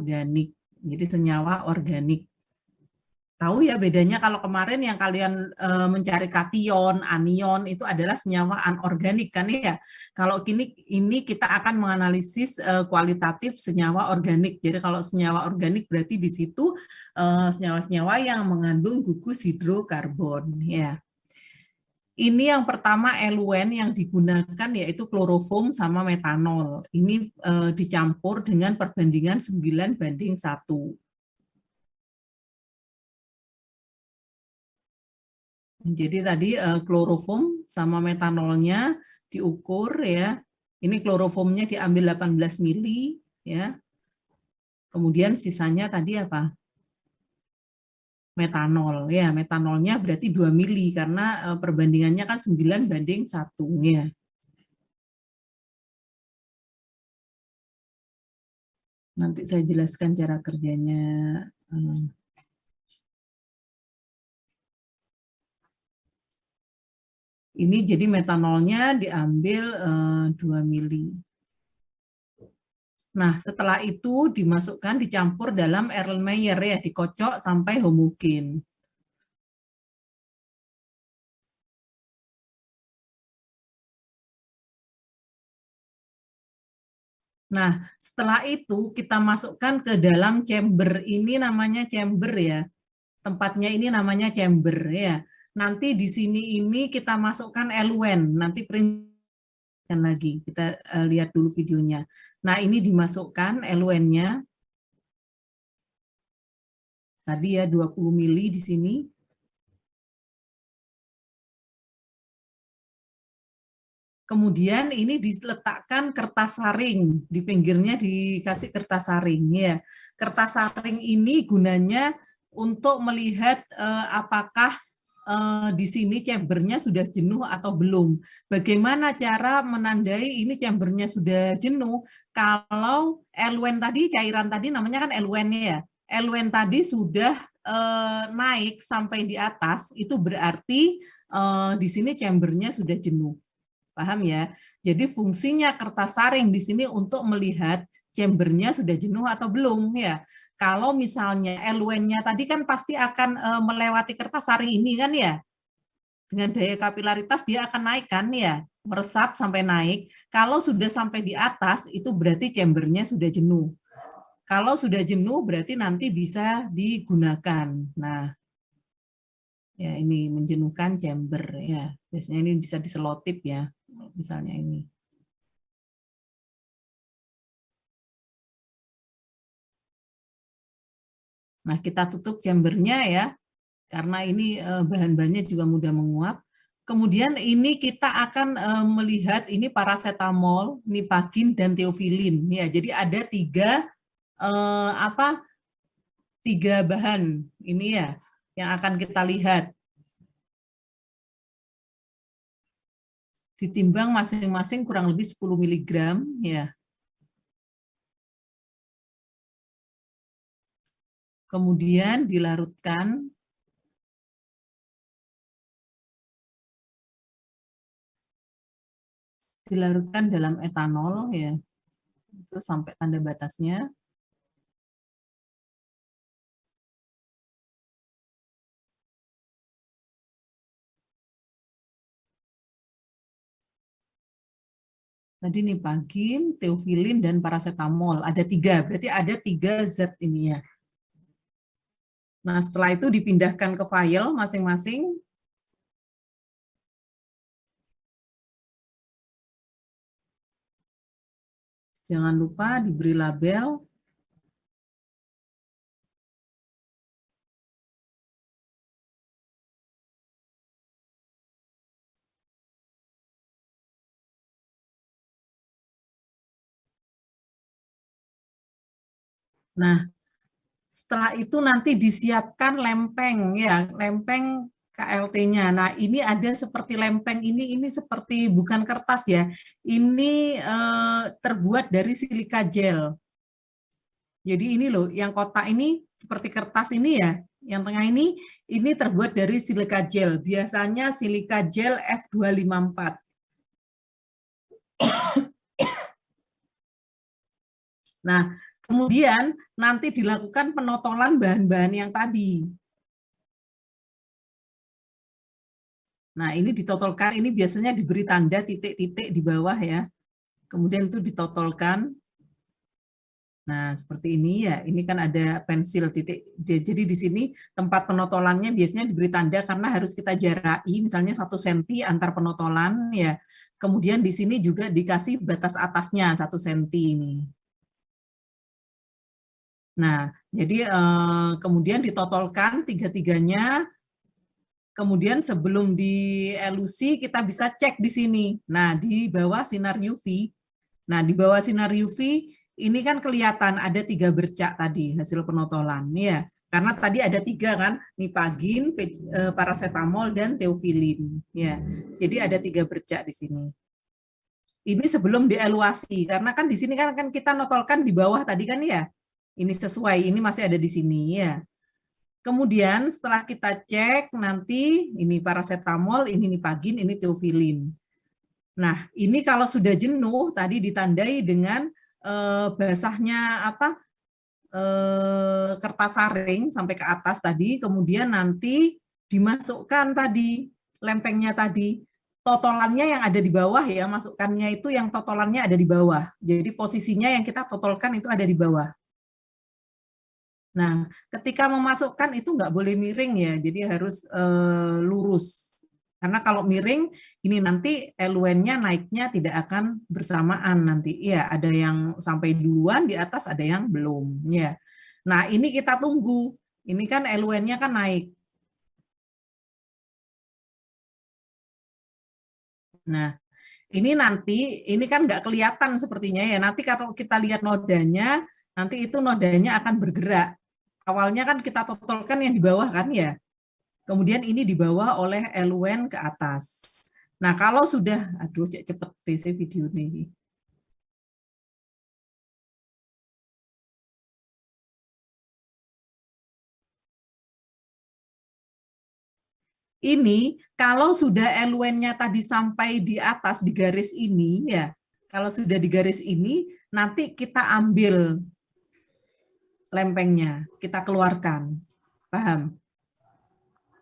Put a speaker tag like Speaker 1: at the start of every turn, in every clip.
Speaker 1: anorganik. Jadi senyawa organik. Tahu ya bedanya kalau kemarin yang kalian mencari kation, anion itu adalah senyawa anorganik kan ya. Kalau ini kita akan menganalisis kualitatif senyawa organik. Jadi kalau senyawa organik berarti di situ senyawa-senyawa yang mengandung gugus hidrokarbon ya. Ini yang pertama eluen yang digunakan yaitu kloroform sama metanol. Ini dicampur dengan perbandingan 9:1. Jadi tadi kloroform sama metanolnya diukur ya. Ini kloroformnya diambil 18 mili ya. Kemudian sisanya tadi apa? Metanol ya. Metanolnya berarti 2 mili karena perbandingannya kan 9:1 ya. Nanti saya jelaskan cara kerjanya. Ini jadi metanolnya diambil 2 mili. Nah, setelah itu dimasukkan, dicampur dalam Erlenmeyer ya, dikocok sampai homogen. Nah, setelah itu kita masukkan ke dalam chamber. Ini namanya chamber ya. Tempatnya ini namanya chamber ya. Nanti di sini ini kita masukkan eluen. Nanti perincian lagi. Kita lihat dulu videonya. Nah, ini dimasukkan eluennya. Tadi ya 20 mili di sini. Kemudian ini diletakkan kertas saring, di pinggirnya dikasih kertas saring ya. Kertas saring ini gunanya untuk melihat apakah di sini chambernya sudah jenuh atau belum. Bagaimana cara menandai ini chambernya sudah jenuh? Kalau eluen tadi, cairan tadi namanya kan eluen ya. Eluen tadi sudah naik sampai di atas, itu berarti di sini chambernya sudah jenuh. Paham ya? Jadi fungsinya kertas saring di sini untuk melihat chambernya sudah jenuh atau belum ya. Kalau misalnya eluennya tadi kan pasti akan melewati kertas saring ini kan ya. Dengan daya kapilaritas dia akan naik kan ya, meresap sampai naik. Kalau sudah sampai di atas itu berarti chambernya sudah jenuh. Kalau sudah jenuh berarti nanti bisa digunakan. Nah, ya ini menjenuhkan chamber ya. Biasanya ini bisa diselotip ya. Misalnya ini. Nah, kita tutup chambernya ya, karena ini bahan-bahannya juga mudah menguap. Kemudian ini kita akan melihat ini paracetamol, nipagin, dan teofilin. Ya, jadi ada tiga bahan ini ya yang akan kita lihat. Ditimbang masing-masing kurang lebih 10 mg ya. Kemudian dilarutkan dalam etanol ya. Itu sampai tanda batasnya. Tadi nipagin, teofilin, dan paracetamol. Ada 3, berarti ada 3 zat ini ya. Nah, setelah itu dipindahkan ke file masing-masing. Jangan lupa diberi label. Nah, setelah itu nanti disiapkan lempeng ya, lempeng KLT-nya. Nah, ini ada seperti lempeng ini seperti bukan kertas ya. Ini terbuat dari silika gel. Jadi ini loh, yang kotak ini seperti kertas ini ya. Yang tengah ini terbuat dari silika gel. Biasanya silika gel F254. Nah, Kemudian nanti dilakukan penotolan bahan-bahan yang tadi. Nah, ini ditotolkan, ini biasanya diberi tanda titik-titik di bawah ya. Kemudian itu ditotolkan. Nah, seperti ini ya. Ini kan ada pensil titik. Jadi di sini tempat penotolannya biasanya diberi tanda karena harus kita jaraki, misalnya 1 cm antar penotolan ya. Kemudian di sini juga dikasih batas atasnya 1 cm ini. Nah, jadi kemudian ditotolkan tiga-tiganya. Kemudian sebelum dielusi kita bisa cek di sini. Nah, di bawah sinar UV. Nah, di bawah sinar UV ini kan kelihatan ada 3 bercak tadi hasil penotolan ya. Karena tadi ada 3 kan, nipagin, paracetamol dan teofilin ya. Jadi ada 3 bercak di sini. Ini sebelum dieluasi karena kan di sini kan kita notolkan di bawah tadi kan ya. Ini sesuai, ini masih ada di sini ya. Kemudian setelah kita cek nanti ini paracetamol, ini nipagin, ini teofilin. Nah, ini kalau sudah jenuh tadi ditandai dengan basahnya apa kertas saring sampai ke atas tadi, kemudian nanti dimasukkan tadi lempengnya tadi. Totolannya yang ada di bawah ya, masukkannya itu yang totolannya ada di bawah. Jadi posisinya yang kita totolkan itu ada di bawah. Nah, ketika memasukkan itu nggak boleh miring ya, jadi harus lurus. Karena kalau miring, ini nanti eluennya naiknya tidak akan bersamaan nanti. Iya, ada yang sampai duluan di atas, ada yang belum. Ya. Nah, ini kita tunggu. Ini kan eluennya kan naik. Nah, ini nanti, ini kan nggak kelihatan sepertinya ya. Nanti kalau kita lihat nodanya, nanti itu nodanya akan bergerak. Awalnya kan kita totolkan yang di bawah kan ya. Kemudian ini dibawa oleh eluen ke atas. Nah, kalau sudah, aduh cek cepet sih video ini. Ini kalau sudah eluennya tadi sampai di atas di garis ini ya, kalau sudah di garis ini nanti kita ambil lempengnya, kita keluarkan. Paham?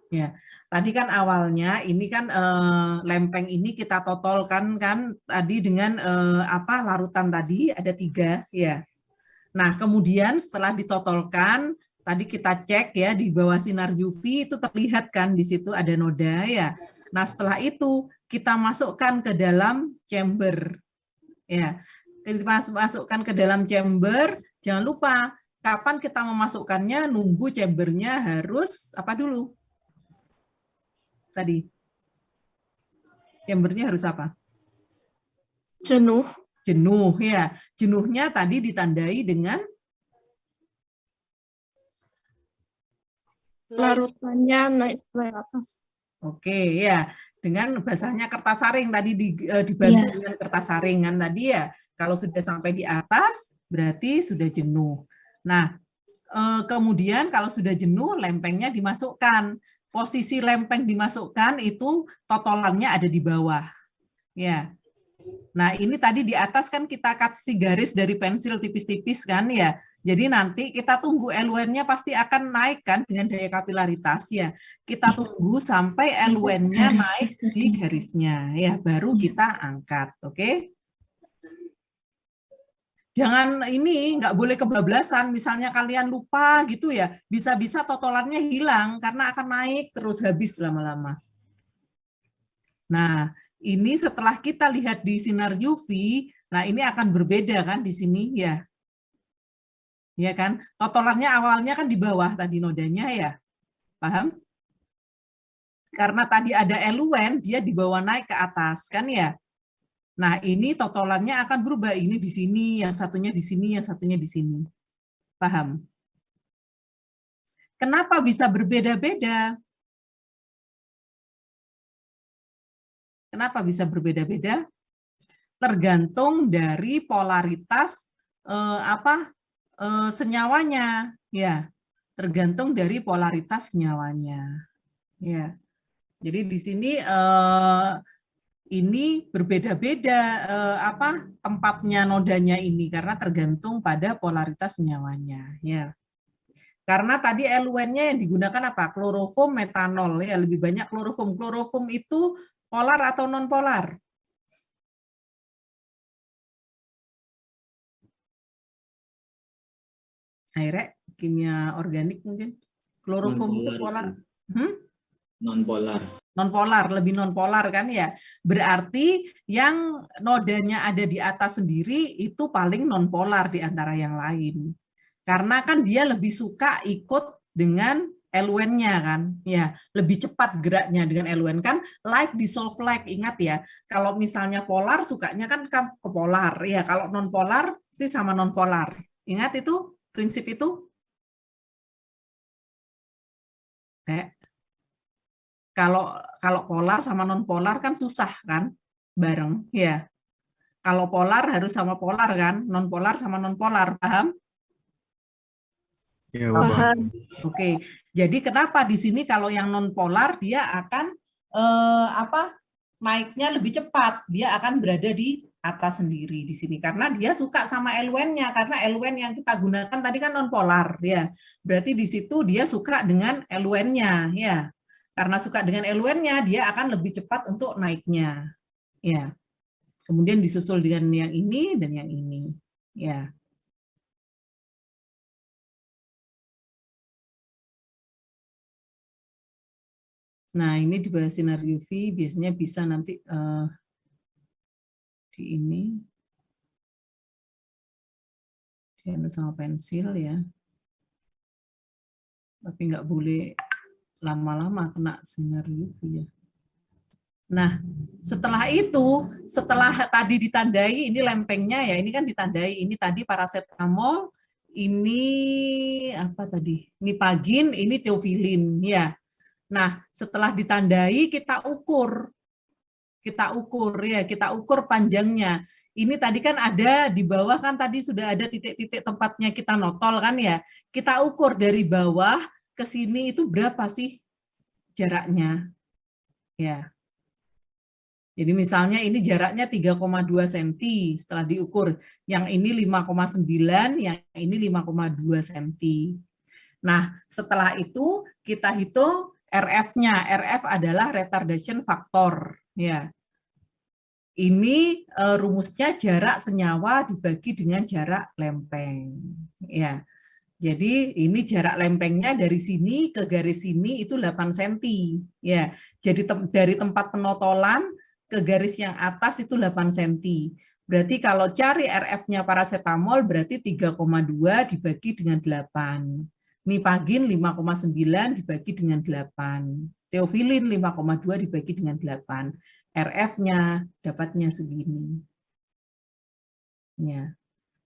Speaker 1: Ya, tadi kan awalnya ini kan lempeng ini kita totolkan kan tadi dengan apa larutan tadi ada 3 ya. Nah kemudian setelah ditotolkan tadi kita cek ya di bawah sinar UV itu terlihat kan di situ ada noda ya. Nah setelah itu kita masukkan ke dalam chamber ya. Kita masukkan ke dalam chamber. Jangan lupa kapan kita memasukkannya nunggu chambernya harus apa dulu? Tadi chambernya harus apa?
Speaker 2: Jenuh.
Speaker 1: Jenuh ya. Jenuhnya tadi ditandai dengan
Speaker 2: Larutannya naik sampai atas.
Speaker 1: Oke ya, dengan basahnya kertas saring tadi dibantu dengan kertas saring kan tadi ya. Kalau sudah sampai di atas berarti sudah jenuh. Nah, kemudian kalau sudah jenuh lempengnya dimasukkan. Posisi lempeng dimasukkan itu totolannya ada di bawah. Ya. Nah, ini tadi di atas kan kita kasih garis dari pensil tipis-tipis kan ya. Jadi nanti kita tunggu eluennya pasti akan naik kan dengan daya kapilaritas ya. Kita tunggu sampai eluennya naik di garisnya ya, baru kita angkat, oke? Jangan ini nggak boleh kebablasan, misalnya kalian lupa gitu ya, bisa-bisa totolannya hilang karena akan naik terus habis lama-lama. Nah, ini setelah kita lihat di sinar UV, nah ini akan berbeda kan di sini ya. Ya kan? Totolannya awalnya kan di bawah tadi nodanya ya. Paham? Karena tadi ada eluen, dia dibawa naik ke atas kan ya. Nah, ini totolannya akan berubah. Ini di sini, yang satunya di sini, yang satunya di sini. Paham? Kenapa bisa berbeda-beda? Kenapa bisa berbeda-beda? Tergantung dari polaritas senyawanya, ya. Tergantung dari polaritas senyawanya, ya. Jadi di sini ini berbeda-beda tempatnya nodanya ini karena tergantung pada polaritas senyawanya ya. Karena tadi eluen-nya yang digunakan apa? Klorofom, metanol ya, lebih banyak klorofom. Klorofom itu polar atau non polar? Akhirnya kimia organik mungkin. Klorofom itu polar.
Speaker 3: Non polar.
Speaker 1: Non polar, lebih non polar kan ya. Berarti yang nodanya ada di atas sendiri itu paling non polar di antara yang lain. Karena kan dia lebih suka ikut dengan eluen-nya kan. Ya, lebih cepat geraknya dengan eluen kan, like dissolve like. Ingat ya, kalau misalnya polar sukanya kan ke polar. Ya, kalau non polar pasti sama non polar. Ingat itu prinsip itu? Kalau polar sama non polar kan susah kan bareng ya. Kalau polar harus sama polar kan, non polar sama non polar, paham?
Speaker 4: Ya,
Speaker 2: Paham.
Speaker 1: Oke. Jadi kenapa di sini kalau yang non polar dia akan naiknya lebih cepat, dia akan berada di atas sendiri di sini karena dia suka sama eluen-nya, karena eluen yang kita gunakan tadi kan non polar ya. Berarti di situ dia suka dengan eluen-nya ya. Karena suka dengan eluen-nya, dia akan lebih cepat untuk naiknya. Ya. Kemudian disusul dengan yang ini dan yang ini. Ya. Nah, ini di bawah sinar UV biasanya bisa nanti di ini dianu sama pensil ya. Tapi nggak boleh lama-lama kena sinar UV ya. Nah, setelah itu, setelah tadi ditandai, ini lempengnya ya, ini kan ditandai, ini tadi paracetamol, ini apa tadi? Nipagin, ini teofilin ya. Nah, setelah ditandai kita ukur ya, kita ukur panjangnya. Ini tadi kan ada di bawah kan tadi sudah ada titik-titik tempatnya kita notol kan ya. Kita ukur dari bawah ke sini itu berapa sih jaraknya? Ya. Jadi misalnya ini jaraknya 3,2 cm setelah diukur. Yang ini 5,9, yang ini 5,2 cm. Nah, setelah itu kita hitung RF-nya. RF adalah retardation factor. Ya. Ini rumusnya jarak senyawa dibagi dengan jarak lempeng. Ya. Jadi ini jarak lempengnya dari sini ke garis sini itu 8 cm. Ya. Jadi dari tempat penotolan ke garis yang atas itu 8 cm. Berarti kalau cari RF-nya paracetamol berarti 3,2 dibagi dengan 8. Nipagin 5,9 dibagi dengan 8. Teofilin 5,2 dibagi dengan 8. RF-nya dapatnya segini. Ya.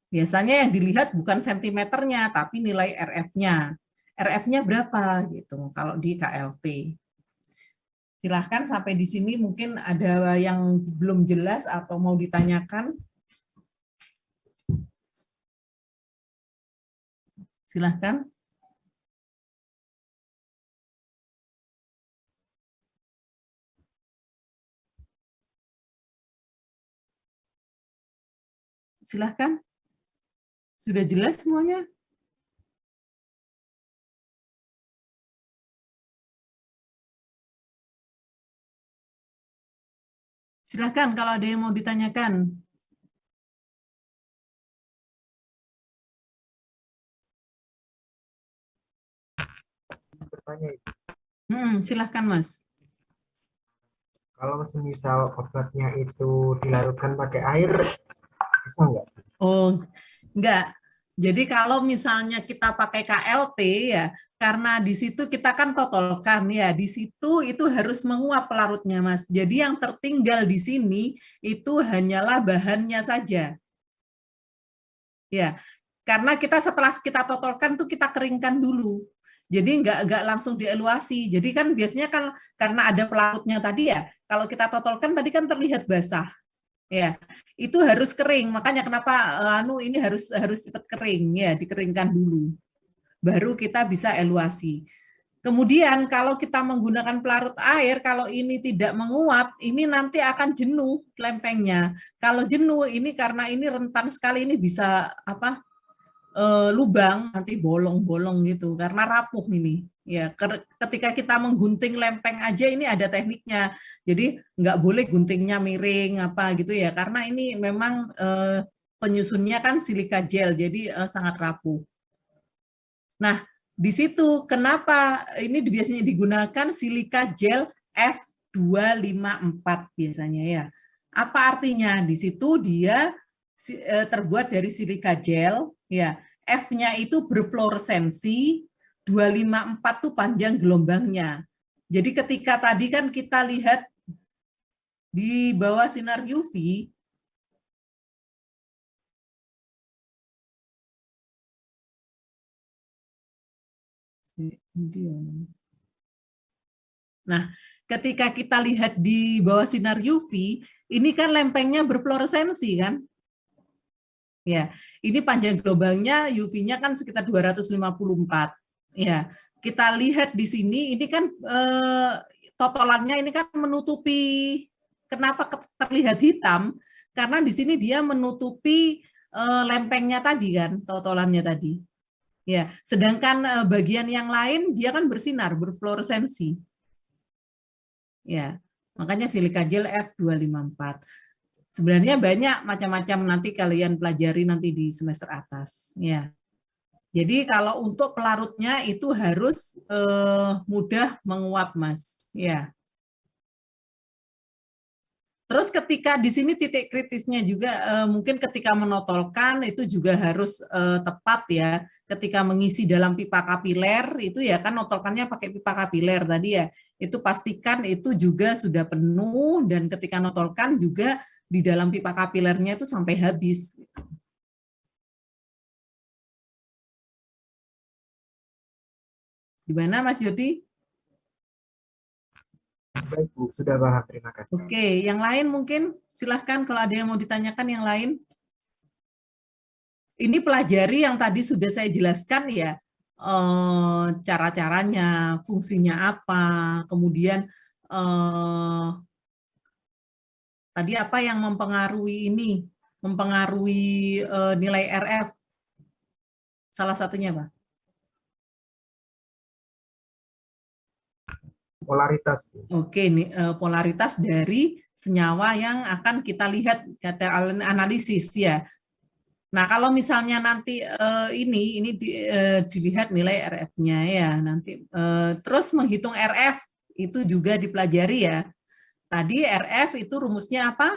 Speaker 1: Biasanya yang dilihat bukan sentimeternya, tapi nilai RF-nya. RF-nya berapa gitu kalau di KLT. Silahkan sampai di sini mungkin ada yang belum jelas atau mau ditanyakan. Silahkan. Silahkan. Sudah jelas semuanya? Silahkan kalau ada yang mau ditanyakan. Silahkan Mas.
Speaker 4: Kalau semisal obatnya itu dilarutkan pakai air, bisa nggak?
Speaker 1: Oh, enggak. Jadi kalau misalnya kita pakai KLT ya, karena di situ kita kan totolkan ya, di situ itu harus menguap pelarutnya Mas. Jadi yang tertinggal di sini itu hanyalah bahannya saja. Ya, karena kita setelah kita totolkan tuh kita keringkan dulu. Jadi enggak langsung dieluasi. Jadi kan biasanya kan karena ada pelarutnya tadi ya, kalau kita totolkan tadi kan terlihat basah. Ya, itu harus kering. Makanya kenapa ini harus cepat kering ya, dikeringkan dulu. Baru kita bisa eluasi. Kemudian kalau kita menggunakan pelarut air, kalau ini tidak menguap, ini nanti akan jenuh lempengnya. Kalau jenuh ini karena ini rentan sekali, ini bisa apa? Lubang, nanti bolong-bolong gitu karena rapuh ini. Ya, ketika kita menggunting lempeng aja ini ada tekniknya. Jadi nggak boleh guntingnya miring apa gitu ya, karena ini memang penyusunnya kan silika gel, jadi sangat rapuh. Nah, di situ kenapa ini biasanya digunakan silika gel F254 biasanya ya. Apa artinya? Di situ dia terbuat dari silika gel ya. F-nya itu berfluoresensi, 254 itu panjang gelombangnya. Jadi ketika tadi kan kita lihat di bawah sinar UV, nah, ketika kita lihat di bawah sinar UV, ini kan lempengnya berfluoresensi kan? Ya, ini panjang gelombangnya UV-nya kan sekitar 254. Ya, kita lihat di sini ini kan totolannya ini kan menutupi, kenapa terlihat hitam? Karena di sini dia menutupi lempengnya tadi kan, totolannya tadi. Ya, sedangkan bagian yang lain dia kan bersinar, berfluoresensi. Ya, makanya silika gel F254. Sebenarnya banyak macam-macam, nanti kalian pelajari nanti di semester atas. Ya. Jadi kalau untuk pelarutnya itu harus mudah menguap, Mas. Ya. Terus ketika di sini titik kritisnya juga mungkin ketika menotolkan itu juga harus tepat ya. Ketika mengisi dalam pipa kapiler itu ya kan notolkannya pakai pipa kapiler tadi ya. Itu pastikan itu juga sudah penuh dan ketika notolkan juga di dalam pipa kapilernya itu sampai habis. Gimana Mas Yodi?
Speaker 4: Baik Bu, sudah paham, terima kasih.
Speaker 1: Oke, yang lain mungkin silahkan kalau ada yang mau ditanyakan yang lain. Ini pelajari yang tadi sudah saya jelaskan ya, cara-caranya, fungsinya apa, kemudian tadi apa yang mempengaruhi ini, mempengaruhi nilai RF. Salah satunya Pak.
Speaker 4: Polaritas.
Speaker 1: Oke, nih polaritas dari senyawa yang akan kita lihat kata analisis ya. Nah, kalau misalnya nanti ini dilihat nilai RF-nya ya nanti terus menghitung RF itu juga dipelajari ya. Tadi RF itu rumusnya apa?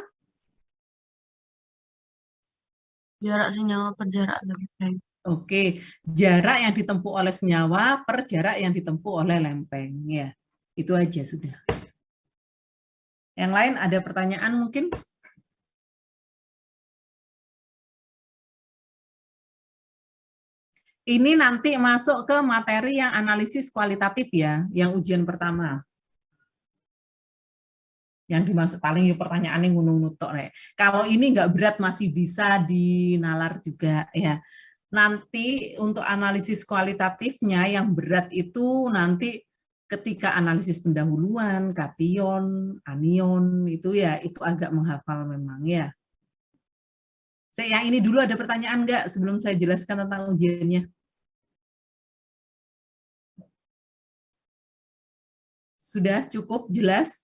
Speaker 2: Jarak senyawa per jarak lempeng.
Speaker 1: Oke, jarak yang ditempuh oleh senyawa per jarak yang ditempuh oleh lempeng ya. Itu aja sudah. Yang lain ada pertanyaan mungkin? Ini nanti masuk ke materi yang analisis kualitatif ya, yang ujian pertama. Yang dimaksud paling pertanyaannya ngunung tok rek. Kalau ini nggak berat masih bisa dinalar juga ya. Nanti untuk analisis kualitatifnya yang berat itu nanti ketika analisis pendahuluan, kation, anion itu ya itu agak menghafal memang ya. Yang ini dulu ada pertanyaan nggak sebelum saya jelaskan tentang ujiannya? Sudah cukup jelas?